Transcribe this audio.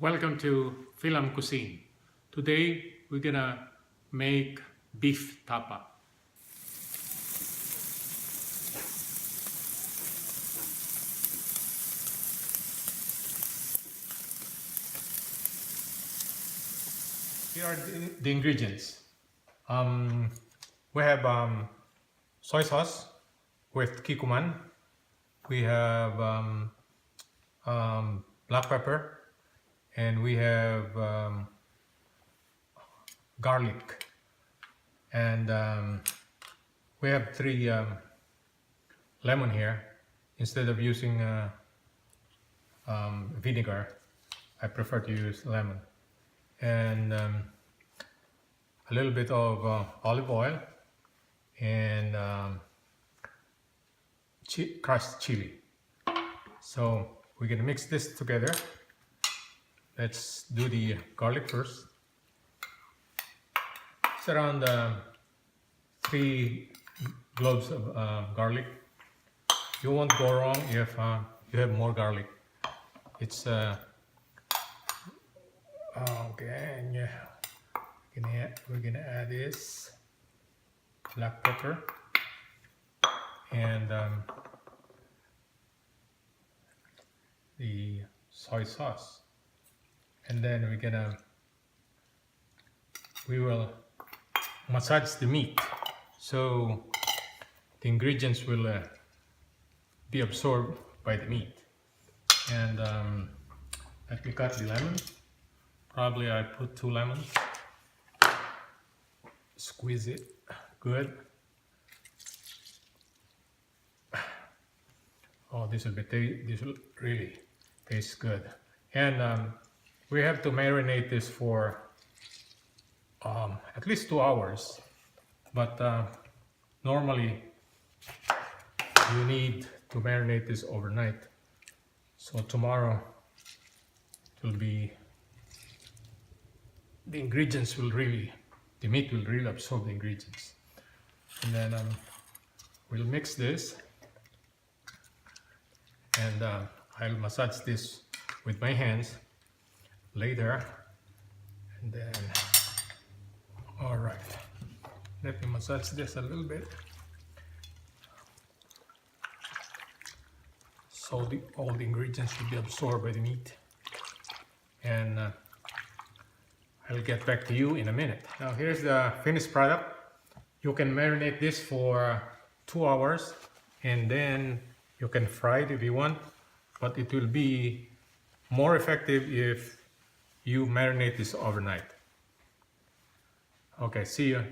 Welcome to FILAM Cuisine. Today we're gonna make beef tapa. Here are the ingredients. We have soy sauce with kikuman. We have black pepper. And we have garlic, and we have 3 lemon here. Instead of using vinegar, I prefer to use lemon, and a little bit of olive oil and crushed chili. So we're gonna mix this together. Let's do the garlic first. It's around 3 cloves of garlic. You won't go wrong if you have more garlic. It's okay, and yeah, we're gonna add this black pepper and the soy sauce. And then we will massage the meat so the ingredients will be absorbed by the meat. And let me cut the lemon. Probably I put 2 lemons. Squeeze it good. Oh, this will really taste good. And we have to marinate this for at least 2 hours, but normally you need to marinate this overnight. So tomorrow it will be, the meat will really absorb the ingredients. And then we'll mix this, and I'll massage this with my hands later. And then, all right, let me massage this a little bit so all the ingredients will be absorbed by the meat. And I'll get back to you in a minute. Now here's the finished product. You can marinate this for 2 hours, and then you can fry it if you want, but it will be more effective if you marinate this overnight. Okay, see you.